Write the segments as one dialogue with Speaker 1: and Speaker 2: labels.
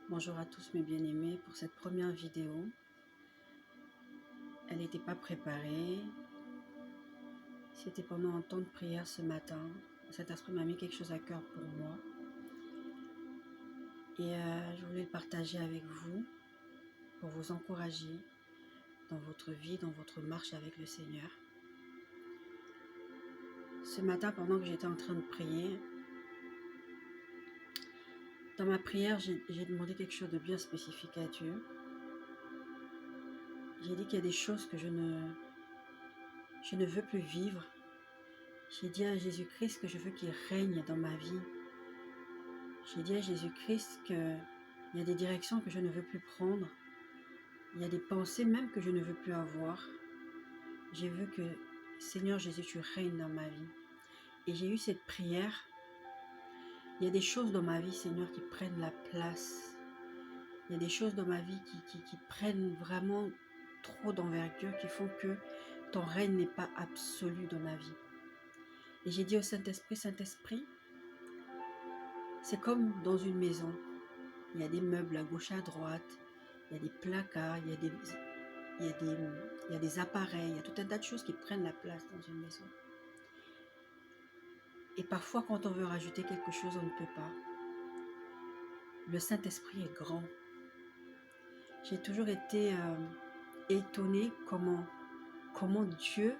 Speaker 1: Bonjour à tous mes bien-aimés pour cette première vidéo. Elle n'était pas préparée. C'était pendant un temps de prière ce matin. Cet esprit m'a mis quelque chose à cœur pour moi. Et je voulais le partager avec vous pour vous encourager dans votre vie, dans votre marche avec le Seigneur. Ce matin, pendant que j'étais en train de prier, dans ma prière, j'ai demandé quelque chose de bien spécifique à Dieu. J'ai dit qu'il y a des choses que je ne veux plus vivre. J'ai dit à Jésus-Christ que je veux qu'il règne dans ma vie. J'ai dit à Jésus-Christ qu'il y a des directions que je ne veux plus prendre. Il y a des pensées même que je ne veux plus avoir. Je veux que, Seigneur Jésus, tu règnes dans ma vie. Et j'ai eu cette prière. Il y a des choses dans ma vie, Seigneur, qui prennent la place. Il y a des choses dans ma vie qui prennent vraiment trop d'envergure, qui font que ton règne n'est pas absolu dans ma vie. Et j'ai dit au Saint-Esprit, Saint-Esprit, c'est comme dans une maison. Il y a des meubles à gauche, à droite. Il y a des placards, il y a des appareils, il y a tout un tas de choses qui prennent la place dans une maison. Et parfois, quand on veut rajouter quelque chose, on ne peut pas. Le Saint-Esprit est grand. J'ai toujours été étonnée comment Dieu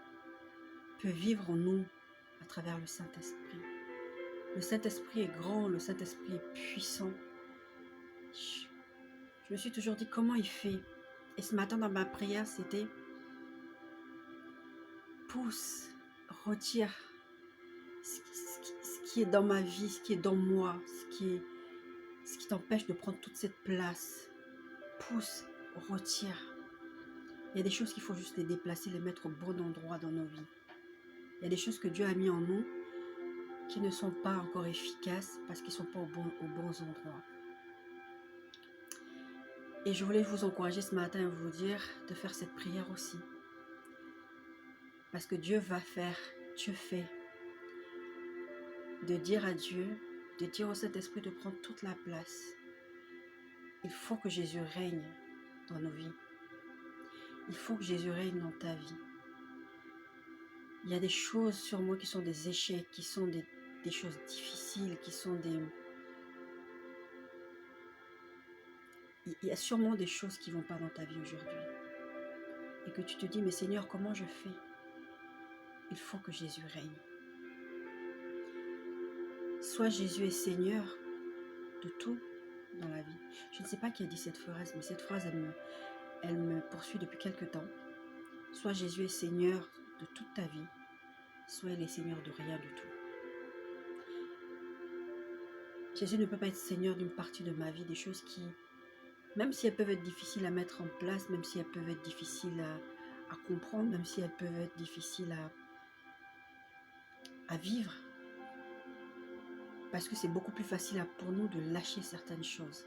Speaker 1: peut vivre en nous à travers le Saint-Esprit. Le Saint-Esprit est grand, le Saint-Esprit est puissant. Je me suis toujours dit comment il fait. Et ce matin dans ma prière, c'était pousse, retire ce qui est dans ma vie, ce qui est dans moi, ce qui t'empêche de prendre toute cette place. Pousse, retire. Il y a des choses qu'il faut juste les déplacer, les mettre au bon endroit dans nos vies. Il y a des choses que Dieu a mis en nous qui ne sont pas encore efficaces parce qu'ils ne sont pas aux bons endroits. Et je voulais vous encourager ce matin à vous dire de faire cette prière aussi. Parce que Dieu va faire, Dieu fait. De dire à Dieu, de dire au Saint-Esprit de prendre toute la place. Il faut que Jésus règne dans nos vies. Il faut que Jésus règne dans ta vie. Il y a des choses sur moi qui sont des échecs, qui sont des choses difficiles, qui sont des... Il y a sûrement des choses qui ne vont pas dans ta vie aujourd'hui. Et que tu te dis, mais Seigneur, comment je fais? Il faut que Jésus règne. Soit Jésus est Seigneur de tout dans la vie. Je ne sais pas qui a dit cette phrase, mais cette phrase, elle me poursuit depuis quelque temps. Soit Jésus est Seigneur de toute ta vie, soit il est Seigneur de rien du tout. Jésus ne peut pas être Seigneur d'une partie de ma vie, des choses qui, même si elles peuvent être difficiles à mettre en place, même si elles peuvent être difficiles à comprendre, même si elles peuvent être difficiles à vivre, parce que c'est beaucoup plus facile pour nous de lâcher certaines choses.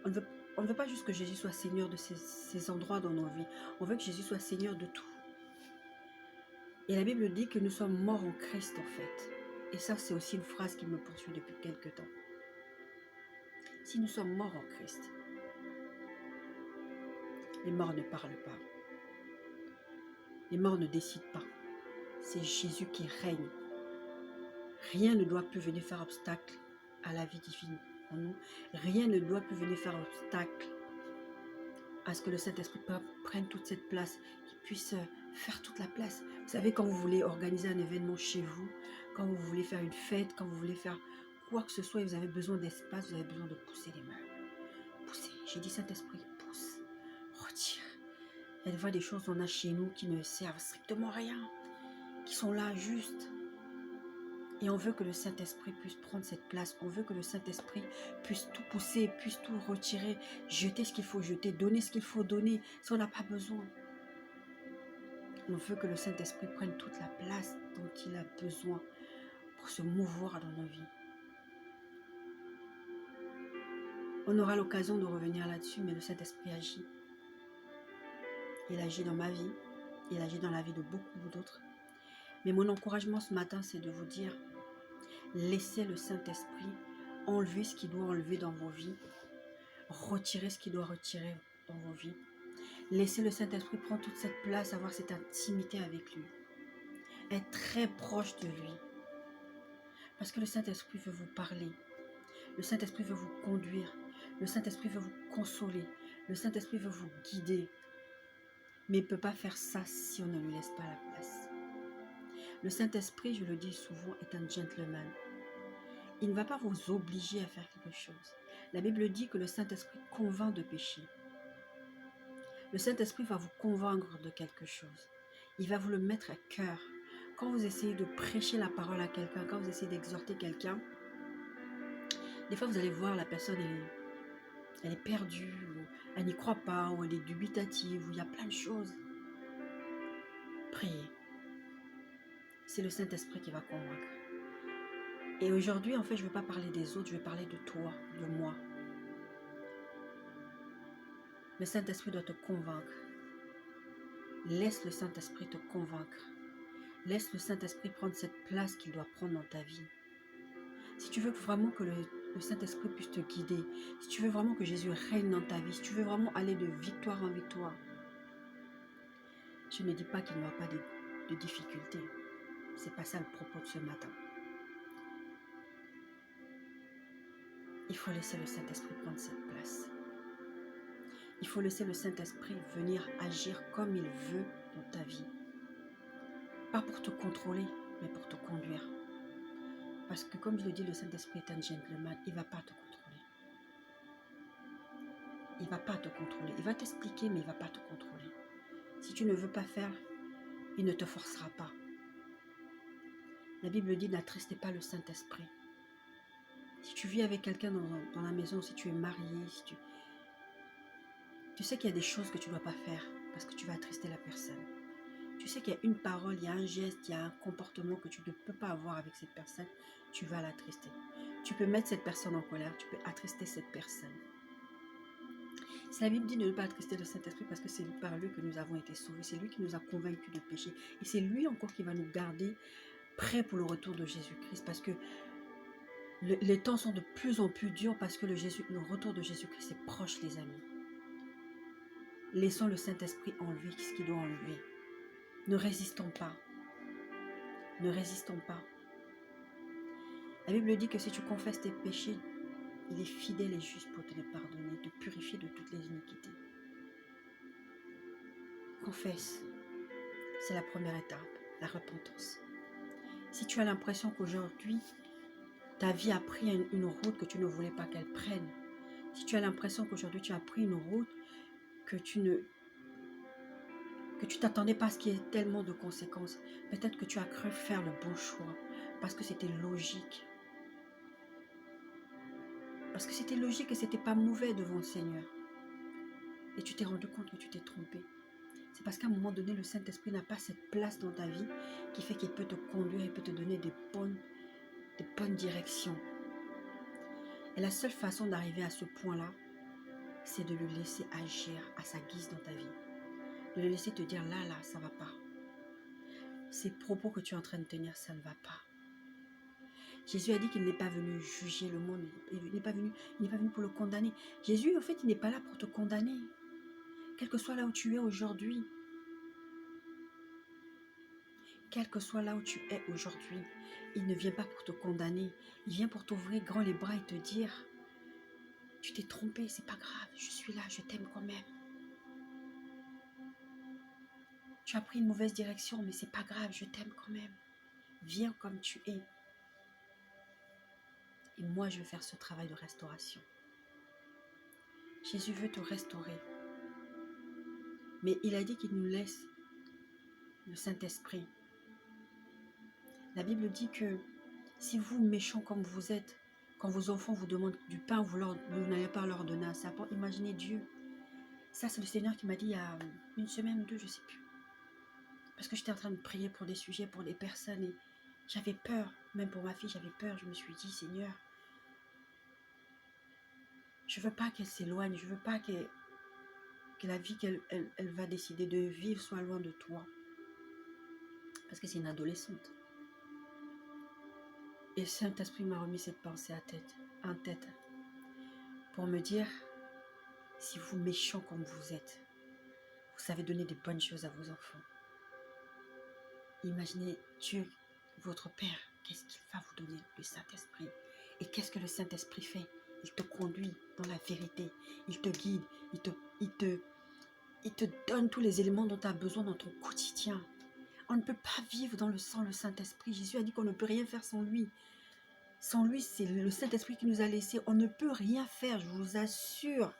Speaker 1: On ne veut pas juste que Jésus soit Seigneur de ces endroits dans nos vies, on veut que Jésus soit Seigneur de tout. Et la Bible dit que nous sommes morts en Christ en fait. Et ça, c'est aussi une phrase qui me poursuit depuis quelque temps. Si nous sommes morts en Christ, les morts ne parlent pas. Les morts ne décident pas. C'est Jésus qui règne. Rien ne doit plus venir faire obstacle à la vie divine en nous. Rien ne doit plus venir faire obstacle à ce que le Saint-Esprit prenne toute cette place, qu'il puisse faire toute la place. Vous savez, quand vous voulez organiser un événement chez vous, quand vous voulez faire une fête, quand vous voulez faire quoi que ce soit, et vous avez besoin d'espace, vous avez besoin de pousser les meubles. Poussez. J'ai dit Saint-Esprit, pousse, retire. Elle voit des choses qu'on a chez nous qui ne servent strictement à rien, qui sont là juste. Et on veut que le Saint-Esprit puisse prendre cette place. On veut que le Saint-Esprit puisse tout pousser, puisse tout retirer, jeter ce qu'il faut jeter, donner ce qu'il faut donner, si on n'a pas besoin. On veut que le Saint-Esprit prenne toute la place dont il a besoin pour se mouvoir dans nos vies. On aura l'occasion de revenir là-dessus, mais le Saint-Esprit agit. Il agit dans ma vie, il agit dans la vie de beaucoup d'autres. Mais mon encouragement ce matin, c'est de vous dire, laissez le Saint-Esprit enlever ce qu'il doit enlever dans vos vies. Retirer ce qu'il doit retirer dans vos vies. Laissez le Saint-Esprit prendre toute cette place, avoir cette intimité avec lui. Être très proche de lui. Parce que le Saint-Esprit veut vous parler. Le Saint-Esprit veut vous conduire. Le Saint-Esprit veut vous consoler. Le Saint-Esprit veut vous guider. Mais il ne peut pas faire ça si on ne lui laisse pas la place. Le Saint-Esprit, je le dis souvent, est un gentleman. Il ne va pas vous obliger à faire quelque chose. La Bible dit que le Saint-Esprit convainc de péché. Le Saint-Esprit va vous convaincre de quelque chose. Il va vous le mettre à cœur. Quand vous essayez de prêcher la parole à quelqu'un, quand vous essayez d'exhorter quelqu'un, des fois vous allez voir la personne, elle est perdue, ou elle n'y croit pas, ou elle est dubitative, ou il y a plein de choses. Priez. C'est le Saint-Esprit qui va convaincre. Et aujourd'hui, en fait, je ne vais pas parler des autres, je vais parler de toi, de moi. Le Saint-Esprit doit te convaincre. Laisse le Saint-Esprit te convaincre. Laisse le Saint-Esprit prendre cette place qu'il doit prendre dans ta vie. Si tu veux vraiment que le Saint-Esprit puisse te guider, si tu veux vraiment que Jésus règne dans ta vie, si tu veux vraiment aller de victoire en victoire, je ne dis pas qu'il n'y aura pas de difficultés. Ce n'est pas ça le propos de ce matin. Il faut laisser le Saint-Esprit prendre cette place. Il faut laisser le Saint-Esprit venir agir comme il veut dans ta vie. Pas pour te contrôler, mais pour te conduire. Parce que comme je le dis, le Saint-Esprit est un gentleman, il ne va pas te contrôler. Il ne va pas te contrôler. Il va t'expliquer, mais il ne va pas te contrôler. Si tu ne veux pas faire, il ne te forcera pas. La Bible dit, n'attristez pas le Saint-Esprit. Si tu vis avec quelqu'un dans la maison, si tu es marié, si tu sais qu'il y a des choses que tu ne dois pas faire parce que tu vas attrister la personne. Tu sais qu'il y a une parole, il y a un geste, il y a un comportement que tu ne peux pas avoir avec cette personne, tu vas l'attrister. Tu peux mettre cette personne en colère, tu peux attrister cette personne. Si la Bible dit de ne pas attrister le Saint-Esprit parce que c'est par lui que nous avons été sauvés, c'est lui qui nous a convaincus de péché et c'est lui encore qui va nous garder prêts pour le retour de Jésus-Christ parce que les temps sont de plus en plus durs parce que le retour de Jésus-Christ est proche, les amis. Laissons le Saint-Esprit enlever ce qu'il doit enlever. Ne résistons pas. Ne résistons pas. La Bible dit que si tu confesses tes péchés, il est fidèle et juste pour te les pardonner, te purifier de toutes les iniquités. Confesse. C'est la première étape, la repentance. Si tu as l'impression qu'aujourd'hui, ta vie a pris une route que tu ne voulais pas qu'elle prenne, si tu as l'impression qu'aujourd'hui tu as pris une route que tu t'attendais pas à ce qu'il y ait tellement de conséquences, peut-être que tu as cru faire le bon choix parce que c'était logique. Parce que c'était logique et c'était pas mauvais devant le Seigneur. Et tu t'es rendu compte que tu t'es trompé. C'est parce qu'à un moment donné, le Saint-Esprit n'a pas cette place dans ta vie qui fait qu'il peut te conduire, il peut te donner des bonnes directions. Et la seule façon d'arriver à ce point-là, c'est de le laisser agir à sa guise dans ta vie. De le laisser te dire là, ça ne va pas. Ces propos que tu es en train de tenir, ça ne va pas. Jésus a dit qu'il n'est pas venu juger le monde, il n'est pas venu pour le condamner. Jésus, en fait, il n'est pas là pour te condamner. Quel que soit là où tu es aujourd'hui, quel que soit là où tu es aujourd'hui, il ne vient pas pour te condamner. Il vient pour t'ouvrir grand les bras et te dire, tu t'es trompé, c'est pas grave, je suis là, je t'aime quand même. Tu as pris une mauvaise direction, mais c'est pas grave, je t'aime quand même. Viens comme tu es. Et moi, je vais faire ce travail de restauration. Jésus veut te restaurer. Mais il a dit qu'il nous laisse le Saint-Esprit. La Bible dit que si vous, méchants comme vous êtes, quand vos enfants vous demandent du pain, vous n'allez pas leur donner un serpent, imaginez Dieu. Ça, c'est le Seigneur qui m'a dit il y a une semaine ou deux, je ne sais plus. Parce que j'étais en train de prier pour des sujets, pour des personnes, et j'avais peur. Même pour ma fille, j'avais peur. Je me suis dit, Seigneur, je ne veux pas qu'elle s'éloigne, je ne veux pas que la vie qu'elle va décider de vivre soit loin de toi. Parce que c'est une adolescente. Et le Saint-Esprit m'a remis cette pensée à tête. en tête pour me dire, si vous méchants comme vous êtes, vous savez donner des bonnes choses à vos enfants. Imaginez Dieu, votre Père, qu'est-ce qu'il va vous donner, le Saint-Esprit. Et qu'est-ce que le Saint-Esprit fait? Il te conduit dans la vérité, il te guide, il te donne tous les éléments dont tu as besoin dans ton quotidien. On ne peut pas vivre sans le Saint-Esprit. Jésus a dit qu'on ne peut rien faire sans lui. Sans lui, c'est le Saint-Esprit qui nous a laissés. On ne peut rien faire, je vous assure.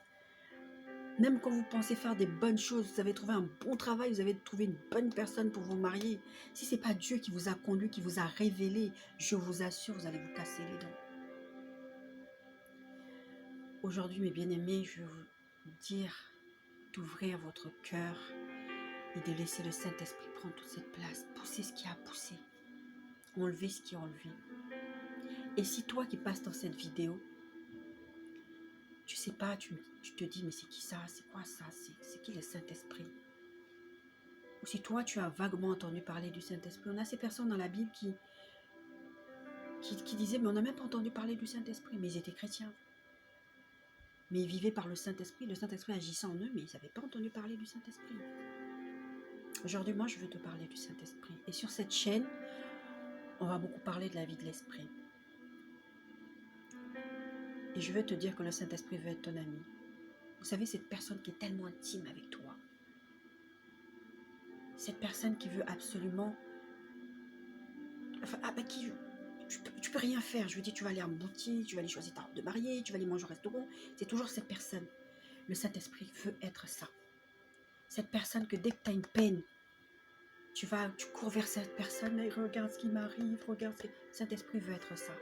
Speaker 1: Même quand vous pensez faire des bonnes choses, vous avez trouvé un bon travail, vous avez trouvé une bonne personne pour vous marier. Si ce n'est pas Dieu qui vous a conduit, qui vous a révélé, je vous assure, vous allez vous casser les dents. Aujourd'hui, mes bien-aimés, je veux vous dire d'ouvrir votre cœur et de laisser le Saint-Esprit prendre toute cette place, pousser ce qui a poussé, enlever ce qui est enlevé. Et si toi qui passes dans cette vidéo, tu sais pas, tu te dis, mais c'est qui ça? C'est quoi ça? C'est qui le Saint-Esprit? Ou si toi, tu as vaguement entendu parler du Saint-Esprit, on a ces personnes dans la Bible qui disaient, mais on n'a même pas entendu parler du Saint-Esprit, mais ils étaient chrétiens. Mais ils vivaient par le Saint-Esprit agissait en eux, mais ils n'avaient pas entendu parler du Saint-Esprit. Aujourd'hui, moi, je veux te parler du Saint-Esprit. Et sur cette chaîne, on va beaucoup parler de la vie de l'Esprit. Et je veux te dire que le Saint-Esprit veut être ton ami. Vous savez, cette personne qui est tellement intime avec toi. Cette personne qui veut absolument... Enfin, avec qui tu peux rien faire. Je veux dire, tu vas aller en boutique, tu vas aller choisir ta robe de mariée, tu vas aller manger au restaurant. C'est toujours cette personne. Le Saint-Esprit veut être ça. Cette personne que dès que tu as une peine, tu cours vers cette personne, et regarde ce qui m'arrive, regarde. Le Saint-Esprit veut être ça.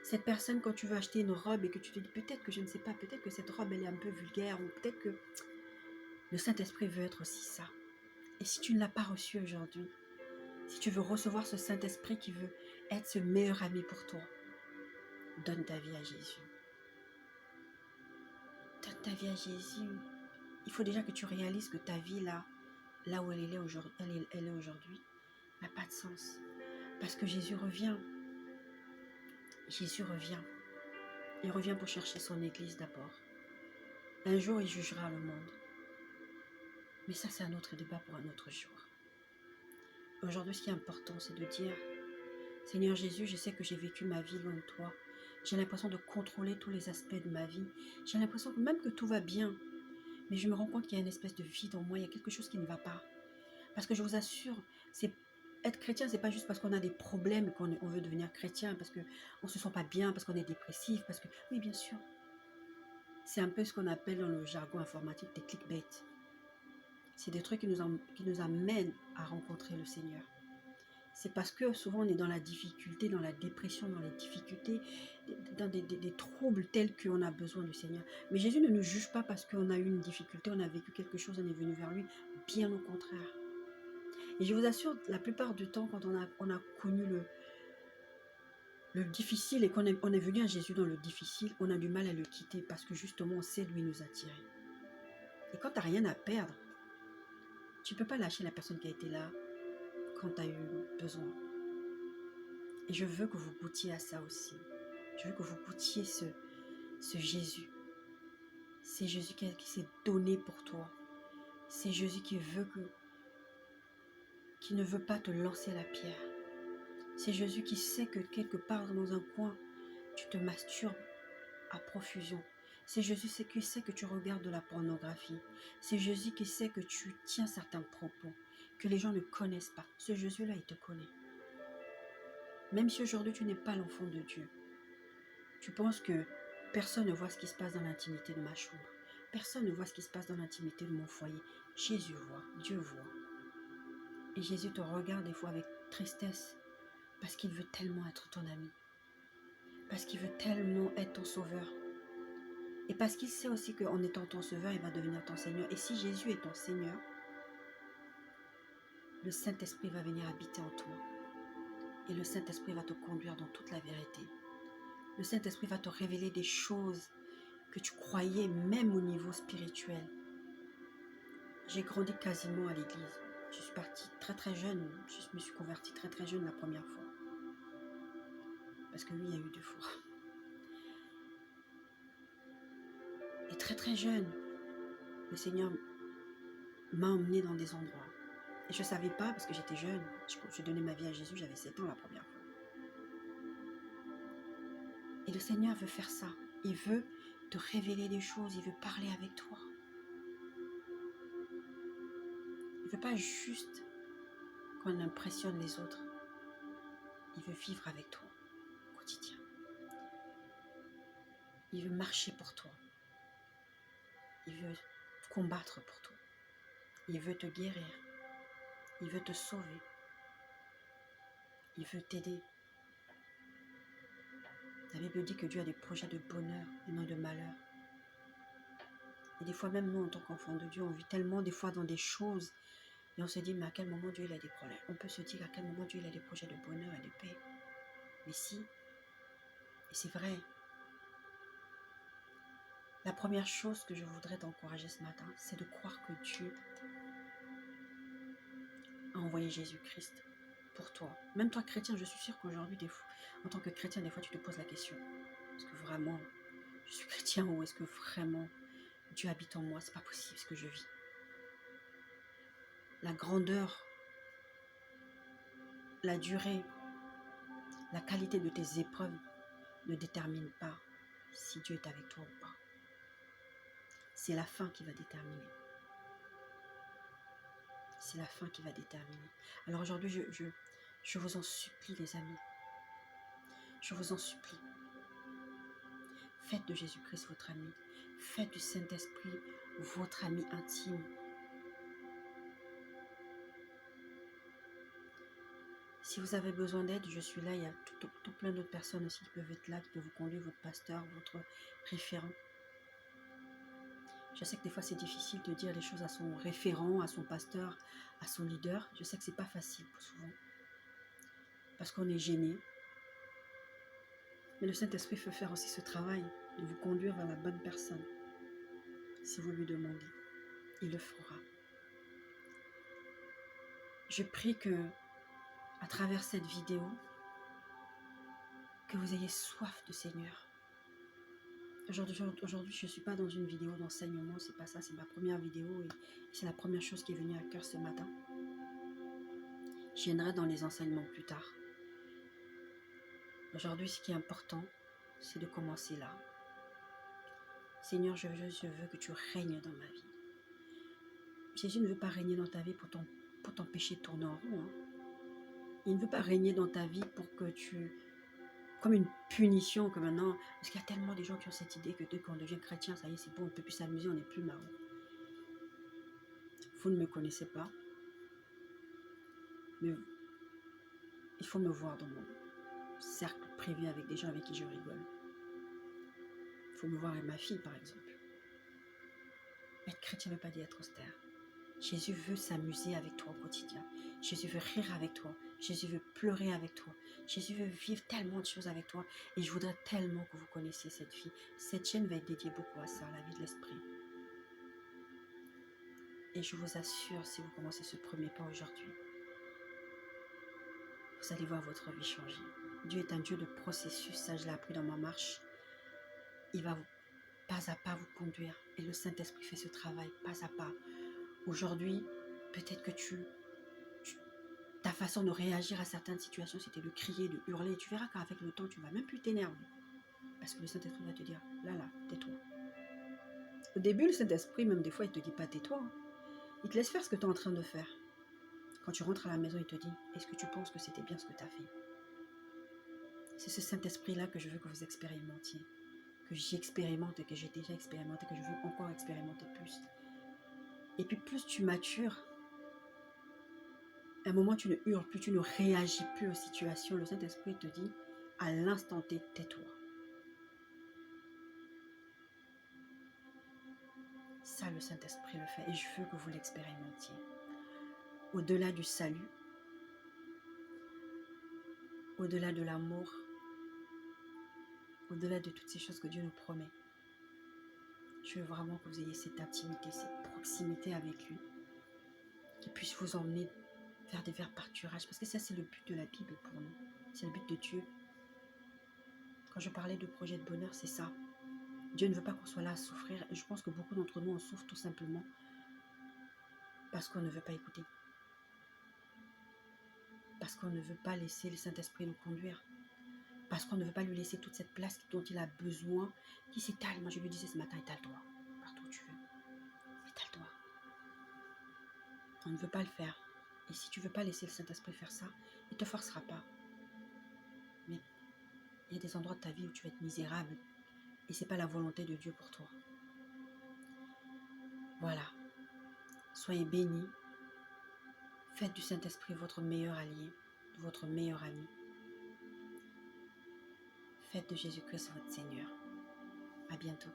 Speaker 1: Cette personne, quand tu veux acheter une robe et que tu te dis, peut-être que je ne sais pas, peut-être que cette robe, elle est un peu vulgaire, ou peut-être que le Saint-Esprit veut être aussi ça. Et si tu ne l'as pas reçu aujourd'hui, si tu veux recevoir ce Saint-Esprit qui veut être ce meilleur ami pour toi, donne ta vie à Jésus. Donne ta vie à Jésus. Il faut déjà que tu réalises que ta vie là où elle est aujourd'hui, n'a pas de sens. Parce que Jésus revient. Jésus revient. Il revient pour chercher son Église d'abord. Un jour, il jugera le monde. Mais ça, c'est un autre débat pour un autre jour. Aujourd'hui, ce qui est important, c'est de dire, Seigneur Jésus, je sais que j'ai vécu ma vie loin de toi. J'ai l'impression de contrôler tous les aspects de ma vie. J'ai l'impression que même que tout va bien, mais je me rends compte qu'il y a une espèce de vide en moi, il y a quelque chose qui ne va pas. Parce que je vous assure, être chrétien, c'est pas juste parce qu'on a des problèmes et qu'on veut devenir chrétien, parce qu'on ne se sent pas bien, parce qu'on est dépressif, parce que... Oui, bien sûr. C'est un peu ce qu'on appelle dans le jargon informatique des clickbait. C'est des trucs qui nous amènent à rencontrer le Seigneur. C'est parce que souvent on est dans la difficulté, dans la dépression, dans les difficultés, dans des troubles tels qu'on a besoin du Seigneur. Mais Jésus ne nous juge pas parce qu'on a eu une difficulté, on a vécu quelque chose, on est venu vers lui. Bien au contraire. Et je vous assure, la plupart du temps, quand on a connu le difficile et qu'on est venu à Jésus dans le difficile, on a du mal à le quitter parce que justement, on sait d'où il nous a tirés. Et quand tu n'as rien à perdre, tu ne peux pas lâcher la personne qui a été là quand tu as eu besoin. Et je veux que vous goûtiez à ça aussi. Je veux que vous goûtiez ce Jésus. C'est Jésus qui s'est donné pour toi. C'est Jésus qui ne veut pas te lancer la pierre. C'est Jésus qui sait que quelque part dans un coin, tu te masturbes à profusion. C'est Jésus qui sait que tu regardes de la pornographie. C'est Jésus qui sait que tu tiens certains propos que les gens ne connaissent pas. Ce Jésus-là, il te connaît. Même si aujourd'hui tu n'es pas l'enfant de Dieu, tu penses que personne ne voit ce qui se passe dans l'intimité de ma chambre. Personne ne voit ce qui se passe dans l'intimité de mon foyer. Jésus voit, Dieu voit. Et Jésus te regarde des fois avec tristesse parce qu'il veut tellement être ton ami. Parce qu'il veut tellement être ton sauveur. Et parce qu'il sait aussi qu'en étant ton sauveur, il va devenir ton Seigneur. Et si Jésus est ton Seigneur, le Saint-Esprit va venir habiter en toi. Et le Saint-Esprit va te conduire dans toute la vérité. Le Saint-Esprit va te révéler des choses que tu croyais même au niveau spirituel. J'ai grandi quasiment à l'église. Je suis partie très très jeune. Je me suis convertie très très jeune la première fois. Parce que oui, il y a eu 2 fois. très très jeune, le Seigneur m'a emmenée dans des endroits. Et je ne savais pas parce que j'étais jeune. Je donnais ma vie à Jésus, j'avais 7 ans la première fois. Et le Seigneur veut faire ça. Il veut te révéler des choses, il veut parler avec toi. Il ne veut pas juste qu'on impressionne les autres. Il veut vivre avec toi au quotidien. Il veut marcher pour toi. Il veut combattre pour toi. Il veut te guérir. Il veut te sauver. Il veut t'aider. La Bible dit que Dieu a des projets de bonheur et non de malheur. Et des fois, même nous, en tant qu'enfants de Dieu, on vit tellement des fois dans des choses et on se dit, mais à quel moment Dieu il a des problèmes? On peut se dire à quel moment Dieu il a des projets de bonheur et de paix. Mais si, et c'est vrai. La première chose que je voudrais t'encourager ce matin, c'est de croire que Dieu a envoyé Jésus-Christ pour toi. Même toi, chrétien, je suis sûre qu'aujourd'hui, en tant que chrétien, des fois, tu te poses la question. Est-ce que vraiment je suis chrétien ou est-ce que vraiment Dieu habite en moi? C'est pas possible ce que je vis. La grandeur, la durée, la qualité de tes épreuves ne détermine pas si Dieu est avec toi ou pas. C'est la fin qui va déterminer. C'est la fin qui va déterminer. Alors aujourd'hui, je vous en supplie, les amis. Je vous en supplie. Faites de Jésus-Christ votre ami. Faites du Saint-Esprit votre ami intime. Si vous avez besoin d'aide, je suis là. Il y a tout plein d'autres personnes aussi qui peuvent être là, qui peuvent vous conduire, votre pasteur, votre référent. Je sais que des fois c'est difficile de dire les choses à son référent, à son pasteur, à son leader. Je sais que c'est pas facile souvent. Parce qu'on est gêné. Mais le Saint-Esprit peut faire aussi ce travail de vous conduire vers la bonne personne. Si vous lui demandez, il le fera. Je prie que, à travers cette vidéo, que vous ayez soif de Seigneur. Aujourd'hui, je ne suis pas dans une vidéo d'enseignement, c'est pas ça, c'est ma première vidéo et c'est la première chose qui est venue à cœur ce matin. Je viendrai dans les enseignements plus tard. Aujourd'hui, ce qui est important, c'est de commencer là. Seigneur, je veux que tu règnes dans ma vie. Jésus ne veut pas régner dans ta vie pour t'empêcher de tourner en rond. Hein. Il ne veut pas régner dans ta vie pour que tu... Comme une punition que maintenant... Parce qu'il y a tellement de gens qui ont cette idée que dès qu'on devient chrétien, ça y est, c'est bon, on ne peut plus s'amuser, on n'est plus marrant. Vous ne me connaissez pas. Mais il faut me voir dans mon cercle privé avec des gens avec qui je rigole. Il faut me voir avec ma fille, par exemple. Être chrétien ne veut pas dire être austère. Jésus veut s'amuser avec toi au quotidien. Jésus veut rire avec toi. Jésus veut pleurer avec toi. Jésus veut vivre tellement de choses avec toi. Et je voudrais tellement que vous connaissiez cette vie. Cette chaîne va être dédiée beaucoup à ça, à la vie de l'esprit. Et je vous assure, si vous commencez ce premier pas aujourd'hui, vous allez voir votre vie changer. Dieu est un Dieu de processus, ça je l'ai appris dans ma marche. Il va pas à pas vous conduire. Et le Saint-Esprit fait ce travail pas à pas. Aujourd'hui, peut-être que ta façon de réagir à certaines situations, c'était de crier, de hurler. Tu verras qu'avec le temps, tu ne vas même plus t'énerver. Parce que le Saint-Esprit va te dire, là, tais-toi. Au début, le Saint-Esprit, même des fois, il ne te dit pas tais-toi. Hein. Il te laisse faire ce que tu es en train de faire. Quand tu rentres à la maison, il te dit, est-ce que tu penses que c'était bien ce que tu as fait? C'est ce Saint-Esprit-là que je veux que vous expérimentiez. Que j'expérimente et que j'ai déjà expérimenté, que je veux encore expérimenter plus. Et puis plus tu matures, à un moment tu ne hurles plus, tu ne réagis plus aux situations. Le Saint-Esprit te dit, à l'instant T, tais-toi. Ça, le Saint-Esprit le fait et je veux que vous l'expérimentiez. Au-delà du salut, au-delà de l'amour, au-delà de toutes ces choses que Dieu nous promet, je veux vraiment que vous ayez cette intimité, cette proximité avec lui, qui puisse vous emmener vers des verts pâturages, parce que ça c'est le but de la Bible pour nous, c'est le but de Dieu. Quand je parlais de projet de bonheur, c'est ça. Dieu ne veut pas qu'on soit là à souffrir. Et je pense que beaucoup d'entre nous, on souffre tout simplement parce qu'on ne veut pas écouter. Parce qu'on ne veut pas laisser le Saint-Esprit nous conduire. Parce qu'on ne veut pas lui laisser toute cette place dont il a besoin, qui s'étale. Moi, je lui disais ce matin, étale-toi, partout où tu veux. Étale-toi. On ne veut pas le faire. Et si tu ne veux pas laisser le Saint-Esprit faire ça, il ne te forcera pas. Mais il y a des endroits de ta vie où tu vas être misérable. Et ce n'est pas la volonté de Dieu pour toi. Voilà. Soyez bénis. Faites du Saint-Esprit votre meilleur allié, votre meilleur ami. Faites de Jésus-Christ votre Seigneur. À bientôt.